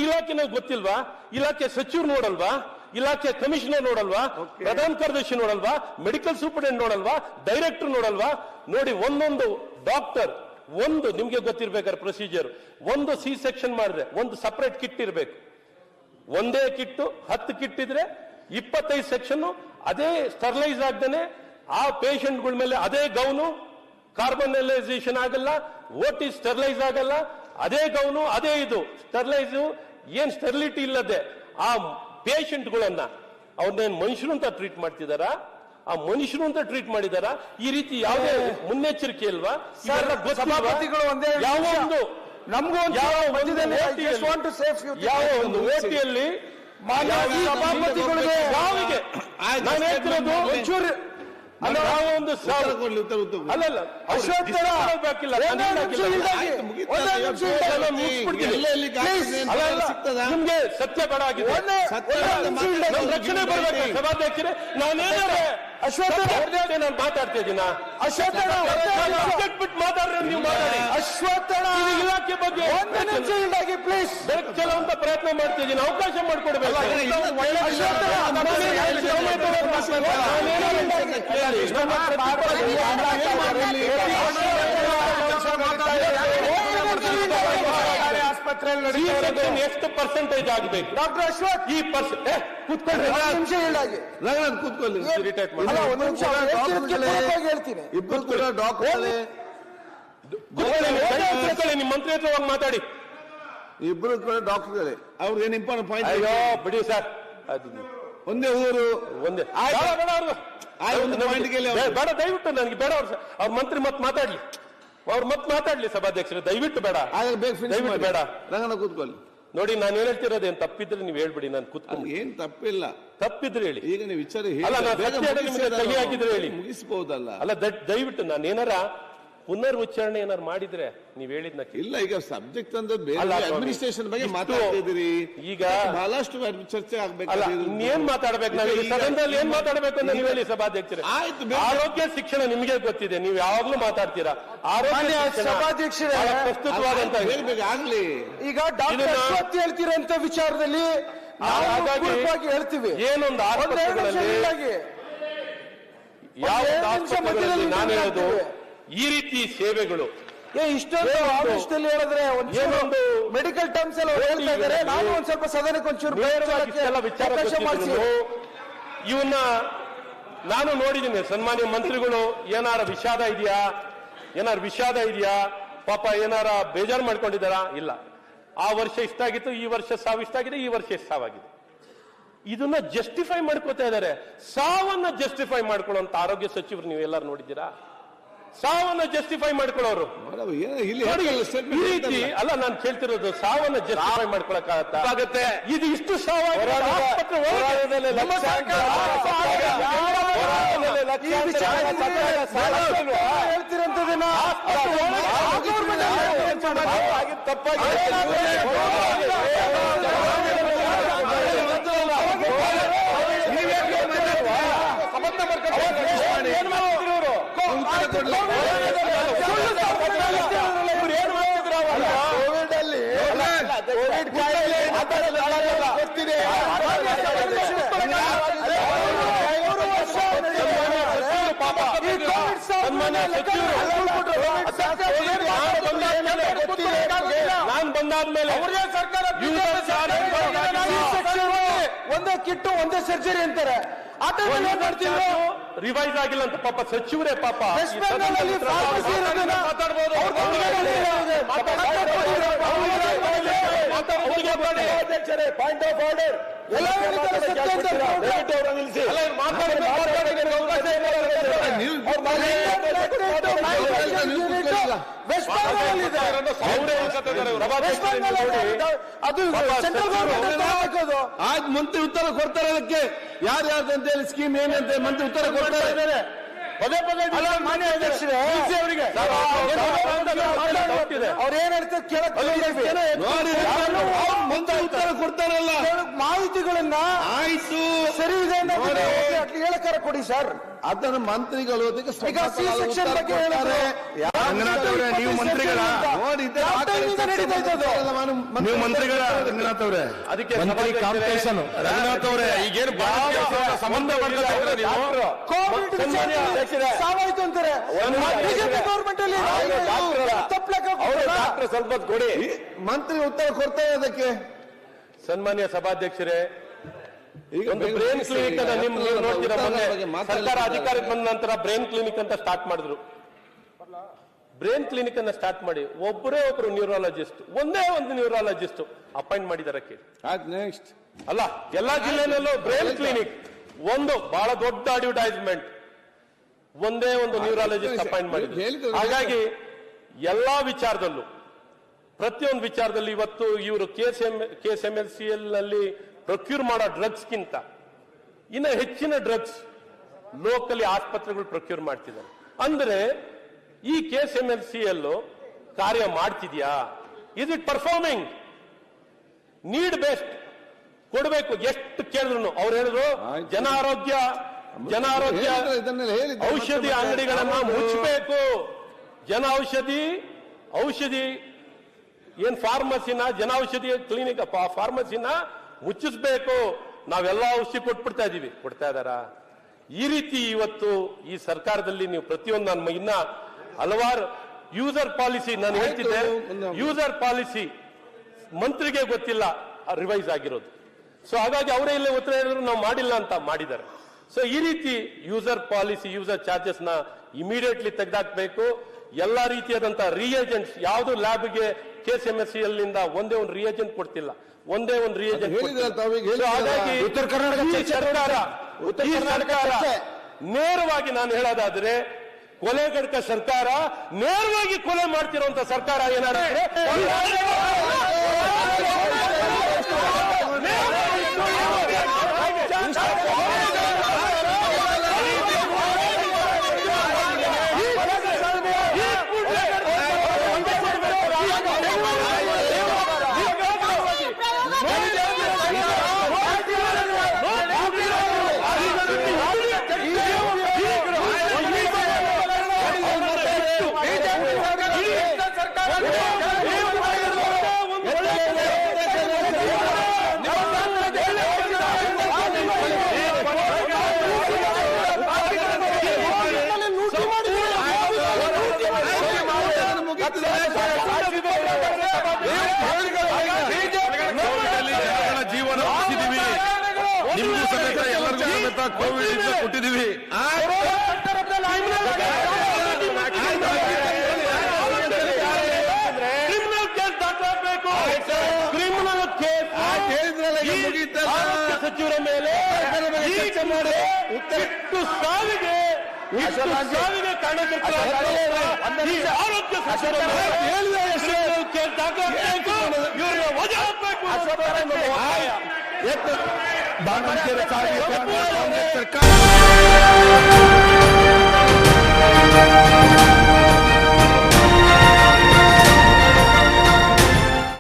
ಇಲಾಖೆ ಗೊತ್ತಿಲ್ವಾ? ಇಲಾಖೆ ಸಚಿವರು ನೋಡಲ್ವಾ? ಇಲಾಖೆ ಕಮಿಷನರ್ ನೋಡಲ್ವಾ? ಪ್ರಧಾನ ಕಾರ್ಯದರ್ಶಿ ನೋಡಲ್ವಾ? ಮೆಡಿಕಲ್ ಸೂಪರಿಂಟೆಂಡೆಂಟ್ ನೋಡಲ್ವಾ? ಡೈರೆಕ್ಟರ್ ನೋಡಲ್ವಾ? ನೋಡಿ, ಒಂದೊಂದು ಡಾಕ್ಟರ್ ನಿಮ್ಗೆ ಗೊತ್ತಿರ್ಬೇಕಾದ್ರೆ ಪ್ರೊಸೀಜರ್, ಒಂದು ಸಿ ಸೆಕ್ಷನ್ ಮಾಡಿದ್ರೆ ಒಂದು ಸಪರೇಟ್ ಕಿಟ್ ಇರಬೇಕು. ಒಂದೇ ಕಿಟ್ಟು 10 ಕಿಟ್ ಇದ್ರೆ 25 ಸೆಕ್ಷನ್ ಅದೇ ಸ್ಟರ್ಲೈಸ್ ಆಗ್ದೇನೆ ಆ ಪೇಷಂಟ್ಗಳ ಮೇಲೆ ಅದೇ ಗೌನು, ಕಾರ್ಬನಲೈಸೇಷನ್ ಆಗಲ್ಲ, ಓಟಿ ಸ್ಟೆರ್ಲೈಸ್ ಆಗಲ್ಲ, ಅದೇ ಗೌನು ಅದೇ ಇದು ಸ್ಟೆರ್ಲೈಸ್, ಏನ್ ಸ್ಟೆರಿಲಿಟಿ ಇಲ್ಲದೆ ಆ ಪೇಷಂಟ್ಗಳನ್ನ ಅವ್ರನ್ನೇನ್ ಮನುಷ್ಯರು ಅಂತ ಟ್ರೀಟ್ ಮಾಡ್ತಿದಾರ? ಆ ಮನುಷ್ಯರು ಅಂತ ಟ್ರೀಟ್ ಮಾಡಿದಾರ? ಈ ರೀತಿ ಯಾವುದೇ ಮುನ್ನೆಚ್ಚರಿಕೆ ಇಲ್ವಾ? ಸಭಾಪತಿಗಳು ಒಂದೇ ಯಾವ ಒಂದು ಯಾವ ಒಂದು ಓಟಿಯಲ್ಲಿ ಸಭಾಪತಿಗಳಿಗೆ ನಾನು ಹೇಳ್ತಿರೋದು ಒಂಚೂರು ನಿಮ್ಗೆ ಸತ್ಯ ಬೇಡ ಆಗಿದೆ, ರಕ್ಷಣೆ ಬರಬೇಕು ಸಭಾಧ್ಯಕ್ಷರೇ. ನಾನೇನಾದ್ರೆ ನಾನು ಮಾತಾಡ್ತಾ ಇದ್ದೀನ ಬಿಟ್ಟು ಮಾತಾಡ್ರೆ ನೀವು ಮಾತಾಡಿ. ಅಶ್ವತ್ಥಣ್ಣ ಇಲಾಖೆ ಬಗ್ಗೆ ಪ್ಲೀಸ್ ಕೆಲವಂತ ಪ್ರಯತ್ನ ಮಾಡ್ತಾ ಇದ್ದೀನಿ, ಅವಕಾಶ ಮಾಡಿಕೊಡ್ಬೇಕು. ಆಸ್ಪತ್ರೆಯಲ್ಲಿ ಎಷ್ಟು ಪರ್ಸೆಂಟೇಜ್ ಆಗಬೇಕು? ಡಾಕ್ಟರ್ ಅಶ್ವಥ್ ಈ ಕೂತ್ಕೊಳ್ಳಿ, ಕೂತ್ಕೊಳ್ಳಿ, ಹೇಳ್ತೀನಿ. ಇಬ್ಬರು ಕೂಡ ಡಾಕ್ಟರ್, ನಿಮ್ಮ ಮಂತ್ರಿ ಹತ್ರ ಹೋಗಿ ಮಾತಾಡಿ. ಇಬ್ಬರು ಕೂಡ ಡಾಕ್ಟರ್ಗಳೇ. ಅವ್ರಿಗೆ ಏನ್ ಇಂಪಾರ್ಟೆಂಟ್ ಪಾಯಿಂಟ್? ಅಯ್ಯೋ ಬಿಡಿ ಸರ್, ಒಂದೇ ಊರು, ಒಂದೇ ಬೇಡ, ದಯವಿಟ್ಟು ನನಗೆ ಬೇಡ. ಅವ್ರ ಮಂತ್ರಿ ಮತ್ ಮಾತಾಡ್ಲಿ, ಅವ್ರು ಮತ್ ಮಾತಾಡ್ಲಿ ಸಭಾಧ್ಯಕ್ಷರು, ದಯವಿಟ್ಟು ಬೇಡ, ದಯವಿಟ್ಟು ಬೇಡ. ರಂಗನ ಕೂತ್ಕೊಳ್ಳಿ. ನೋಡಿ, ನಾನು ಹೇಳ್ತಿರೋದೇನ್ ತಪ್ಪಿದ್ರೆ ನೀವು ಹೇಳ್ಬಿಡಿ, ನಾನು ಕೂತ್ಕೊಂಡು. ಏನ್ ತಪ್ಪಿಲ್ಲ, ತಪ್ಪಿದ್ರೆ ಹೇಳಿ. ಈಗ ನೀವು ವಿಚಾರ ಕಹಿ ಹಾಕಿದ್ರೆ ಹೇಳಿ, ಮುಗಿಸಬಹುದಲ್ಲ. ಅಲ್ಲ ದಯವಿಟ್ಟು ನಾನು ಏನಾರ ಪುನರ್ ಉಚ್ಚಾರಣೆ ಏನಾರು ಮಾಡಿದ್ರೆ ನೀವ್ ಹೇಳಿದ್ನ ಇಲ್ಲ. ಈಗ ಸಬ್ಜೆಕ್ಟ್ ಅಂದ್ರೆ ಬೇರೆ ಅಡ್ಮಿನಿಸ್ಟ್ರೇಷನ್ ಬಗ್ಗೆ ಮಾತಾಡ್ತಿದ್ದೀರಿ. ಈಗ ಬಹಳಷ್ಟು ಚರ್ಚೆ ಆಗ್ಬೇಕು. ಏನ್ ಮಾತಾಡ್ಬೇಕು ನಾವು ಸದನದಲ್ಲಿ, ಏನ್ ಮಾತಾಡ್ಬೇಕು ಅಂತ ನೀವು ಹೇಳಿ ಸಭಾಧ್ಯಕ್ಷರೇ. ಆಯ್ತು, ಆರೋಗ್ಯ ಶಿಕ್ಷಣ ನಿಮಗೆ ಗೊತ್ತಿದೆ, ನೀವು ಯಾವಾಗ್ಲೂ ಮಾತಾಡ್ತೀರಾ. ಆರೋಗ್ಯ ಸಭಾಧ್ಯಕ್ಷರೇ ಪ್ರಸ್ತುತವಾದಂತ ಆಗ್ಲಿ. ಈಗ ಡಾಕ್ಟರ್ ಅಶ್ವಥ್ ಹೇಳ್ತಿರೋಂತ ವಿಚಾರದಲ್ಲಿ ಹಾಗಾಗಿ ಹೇಳ್ತೀವಿ. ಏನೊಂದು ಆಸ್ಪತ್ರೆಗಳಲ್ಲಿ ಯಾವ ನಾನು ಹೇಳೋದು, ಈ ರೀತಿ ಸೇವೆಗಳು ಇಷ್ಟೊಂದು ಆವೇಶದಲ್ಲಿ ಹೇಳಿದ್ರೆ ಏನೊಂದು ಮೆಡಿಕಲ್ ಟರ್ಮ್ಸ್ ಎಲ್ಲ ಹೇಳ್ತಾ ಇದ್ದಾರೆ. ನಾನು ಒಂದ್ ಸ್ವಲ್ಪ ಸದನಕ್ಕೆ ಒಂಚೂರು ಇವನ್ನ ನಾನು ನೋಡಿದ್ದೀನಿ. ಸನ್ಮಾನ್ಯ ಮಂತ್ರಿಗಳು ಏನಾರ ವಿಷಾದ ಇದೆಯಾ ಪಾಪ ಏನಾರ ಬೇಜಾರು ಮಾಡ್ಕೊಂಡಿದ್ದಾರಾ? ಇಲ್ಲ. ಆ ವರ್ಷ ಇಷ್ಟ ಆಗಿತ್ತು, ಈ ವರ್ಷ ಸಾವು ಇಷ್ಟ ಆಗಿದೆ, ಈ ವರ್ಷ ಸಾವಾಗಿದೆ. ಇದನ್ನ ಜಸ್ಟಿಫೈ ಮಾಡ್ಕೋತಾ ಇದ್ದಾರೆ. ಸಾವನ್ನ ಜಸ್ಟಿಫೈ ಮಾಡ್ಕೊಳ್ಳುವಂತ ಆರೋಗ್ಯ ಸಚಿವರು ನೀವೆಲ್ಲರೂ ನೋಡಿದ್ದೀರಾ? ಸಾವನ್ನ ಜಸ್ಟಿಫೈ ಮಾಡ್ಕೊಳ್ಳೋರು ಈ ರೀತಿ ಅಲ್ಲ. ನಾನು ಕೇಳ್ತಿರೋದು, ಸಾವನ್ನ ಜಸ್ಟಿಫೈ ಮಾಡ್ಕೊಳಕ್ಕಾಗತ್ತೆ? ಇದು ಇಷ್ಟು ಹೇಳ್ತಿರೋದನ್ನ ಕೋವಿಡ್ ಕಾಯಿಲೆ ಗೊತ್ತಿದೆ. ನಾನು ಬಂದಾದ್ಮೇಲೆ ಒಂದೇ ಕಿಟ್ಟು ಒಂದೇ ಸರ್ಜರಿ ಅಂತಾರೆ. ರಿವೈಸ್ ಆಗಿಲ್ಲ ಅಂತ ಪಾಪ ಸಚಿವರೇ ಪಾಪ ಪಾಯಿಂಟ್ ಆಫ್ ಆರ್ಡರ್ ಅದು ಆಯ್ತು, ಮಂತ್ರಿ ಉತ್ತರ ಕೊಡ್ತಾರೆ. ಅದಕ್ಕೆ ಯಾರ್ಯಾರ್ದು ಅಂತ ಹೇಳಿ ಸ್ಕೀಮ್ ಏನಂತೆ ಮಂತ್ರಿ ಉತ್ತರ ಕೊಡ್ತಾ ಇದ್ದಾರೆ. ಪದೇ ಪದೇ ಮಾನ್ಯ ಅಧ್ಯಕ್ಷರೇ ಅವರಿಗೆ ಅವ್ರು ಏನ್ ಹೇಳ್ತಾರೆ ಕೇಳಕ್ ಮಂತ್ರಿ ಉತ್ತರ ಕೊಡ್ತಾರಲ್ಲ, ಮಾಹಿತಿಗಳನ್ನ ಆಯ್ತು ಸರಿ ಇದೆ ಹೇಳಕ್ಕಾರ ಕೊಡಿ ಸರ್. ಅದನ್ನು ಮಂತ್ರಿಗಳು ಅದಕ್ಕೆ ಈಗ C-section ಬಗ್ಗೆ ಹೇಳಿದ್ರೆ ರಂಗನಾಥ್ ಅವರೇ, ನೀವು ಮಂತ್ರಿಗಳ ನೋಡಿ ಇದೆ ಯಾವ ಟೈಮಿಂದ ನಡೀತಾ ಇದ್ದದ್ದು? ನೀವು ಮಂತ್ರಿಗಳ ರಂಗನಾಥ್ ಅವರೇ, ಅದಕ್ಕೆ ಮಂತ್ರಿ ಕಾಂಪಿಟೇಷನ್ ರಂಗನಾಥ್ ಅವರೇ, ಈಗೇನು ಸಂಬಂಧ ಮಾಡ್ತಾ ಇದ್ರೆ ನೀವು ಕೋವಿಡ್ ಸನ್ಮಾನ್ಯ ಅಧ್ಯಕ್ಷರೇ, ಸಾವಾಯ್ತು ಅಂತಾರೆ ಬಿಜೆಪಿ ಗೌರ್ಮೆಂಟ್ ಅಲ್ಲಿ ಡಾಕ್ಟರ್ ಸ್ವಲ್ಪ ಹೊತ್ತು ಕೊಡಿ. ಮಂತ್ರಿ ಉತ್ತರ ಕೊಡ್ತಾರೆ ಅದಕ್ಕೆ. ಸನ್ಮಾನ್ಯ ಸಭಾಧ್ಯಕ್ಷರೇ, ಈಗ ಒಂದು ಬ್ರೈನ್ ಕ್ಲಿನಿಕ್ ಅನ್ನ ನೀವು ನೋಡ್ತೀರಾ, ಮೊನ್ನೆ ಮಾತಾಡ್ಲಿಕ್ಕೆ ಸರ್ಕಾರ ಅಧಿಕಾರಕ್ಕೆ ಬಂದ ನಂತರ ಬ್ರೈನ್ ಕ್ಲಿನಿಕ್ ಅಂತ ಸ್ಟಾರ್ಟ್ ಮಾಡಿದ್ರು. ಬ್ರೈನ್ ಕ್ಲಿನಿಕ್ ಅನ್ನ ಸ್ಟಾರ್ಟ್ ಮಾಡಿ ಒಬ್ಬರೇ ಒಬ್ರು ನ್ಯೂರಾಲಜಿಸ್ಟ್, ಒಂದೇ ಒಂದು ನ್ಯೂರಾಲಜಿಸ್ಟ್ ಅಪಾಯಿಂಟ್ ಮಾಡಿದ್ದಾರೆ ಕೇಳಿ. ಆಯ್ತು, ನೆಕ್ಸ್ಟ್. ಅಲ್ಲ, ಎಲ್ಲಾ ಜಿಲ್ಲೆನಲ್ಲೂ ಬ್ರೈನ್ ಕ್ಲಿನಿಕ್ ಒಂದು ಬಹಳ ದೊಡ್ಡ ಅಡ್ವರ್ಟೈಸ್ಮೆಂಟ್, ಒಂದೇ ಒಂದು ನ್ಯೂರಾಲಜಿಸ್ಟ್ ಅಪಾಯಿಂಟ್ ಮಾಡಿದ್ರು. ಹಾಗಾಗಿ ಎಲ್ಲಾ ವಿಚಾರದಲ್ಲೂ, ಪ್ರತಿಯೊಂದು ವಿಚಾರದಲ್ಲಿ ಇವತ್ತು ಇವರು KSMLCL ನಲ್ಲಿ ಪ್ರೊಕ್ಯೂರ್ ಮಾಡೋ ಡ್ರಗ್ಸ್ಗಿಂತ ಇನ್ನು ಹೆಚ್ಚಿನ ಡ್ರಗ್ಸ್ ಲೋಕಲಿ ಆಸ್ಪತ್ರೆಗಳು ಪ್ರೊಕ್ಯೂರ್ ಮಾಡ್ತಿದ್ದಾರೆ. ಅಂದ್ರೆ ಈ KSMLCL ಕಾರ್ಯ ಮಾಡ್ತಿದ್ಯಾ? Is it performing? Need based ಕೊಡಬೇಕು. ಎಷ್ಟು ಕೇಳಿದ್ರು ಅವ್ರು ಹೇಳಿದ್ರು ಜನ ಆರೋಗ್ಯ ಇದನ್ನೆಲ್ಲ ಹೇಳಿದ್ರು. ಔಷಧಿ ಅಂಗಡಿಗಳನ್ನ ಮುಚ್ಚಬೇಕು. ಜನ ಔಷಧಿ ಏನ್ ಫಾರ್ಮಸಿನ, ಜನ ಔಷಧಿ ಕ್ಲಿನಿಕ್ ಫಾರ್ಮಸಿನ ಮುಚ್ಚಿಸ್ಬೇಕು. ನಾವೆಲ್ಲ ಔಷಧಿ ಕೊಟ್ಬಿಡ್ತಾ ಇದೀವಿ. ಕೊಡ್ತಾ ಇದಾರ? ಈ ರೀತಿ ಇವತ್ತು ಈ ಸರ್ಕಾರದಲ್ಲಿ ನೀವು ಪ್ರತಿಯೊಂದು ನಾನು ಇನ್ನ ಹಲವಾರು ಯೂಸರ್ ಪಾಲಿಸಿ ನಾನು ಹೇಳ್ತಿದ್ದೆ, ಯೂಸರ್ ಪಾಲಿಸಿ ಮಂತ್ರಿಗೆ ಗೊತ್ತಿಲ್ಲ ರಿವೈಸ್ ಆಗಿರೋದು. ಸೊ ಹಾಗಾಗಿ ಅವರೇ ಇಲ್ಲೇ ಉತ್ತರ ಹೇಳಿದ್ರು ನಾವು ಮಾಡಿಲ್ಲ ಅಂತ ಮಾಡಿದ್ದಾರೆ. ಸೊ ಈ ರೀತಿ ಯೂಸರ್ ಪಾಲಿಸಿ, ಯೂಸರ್ ಚಾರ್ಜಸ್ ನ ಇಮಿಡಿಯೇಟ್ಲಿ ತೆಗೆದಾಕ್ಬೇಕು. ಎಲ್ಲಾ ರೀತಿಯಾದಂತಹ ರಿಯೇಜೆಂಟ್ಸ್ ಯಾವುದು ಲ್ಯಾಬ್ಗೆ KSMLCL ನಿಂದ ಒಂದೇ ಒಂದು ರಿಯೇಜೆಂಟ್ ಕೊಡ್ತಿಲ್ಲ, ಒಂದೇ ಒಂದು ರಿಯೇಜೆಂಟ್. ಹಾಗಾಗಿ ಉತ್ತರ ಕರ್ನಾಟಕ ಈ ಸರ್ಕಾರ ನೇರವಾಗಿ ನಾನು ಹೇಳೋದಾದ್ರೆ ಕೊಲೆಗಡಕ ಸರ್ಕಾರ, ನೇರವಾಗಿ ಕೊಲೆ ಮಾಡ್ತಿರುವಂತ ಸರ್ಕಾರ ಏನಾದ್ರೆ ಜೀವನ ಉಳಿಸಿದೀವಿ, ನಿಮಗೂ ಸಮೇತ ಎಲ್ಲರಿಗೂ ಸಮೇತ ಕೋವಿಡ್ ಕೊಟ್ಟಿದ್ದೀವಿ. ಕ್ರಿಮಿನಲ್ ಕೇಸ್ ದಾಖಲಾಗಬೇಕು. ಕ್ರಿಮಿನಲ್ ಕೇಸ್ ಸಚಿವರ ಮೇಲೆ ಇಷ್ಟು ಸಾವಿಗೆ ಕಾರಣಕರ್ತರಾದ ಆರೋಗ್ಯ ಸಚಿವರ ಮೇಲೆ ಕೇಸ್ ದಾಖಲಾಗಬೇಕು. ಇವ್ರನ್ನ ವಜಾ ಹಾಕಬೇಕು. ಸರ್ಕಾರ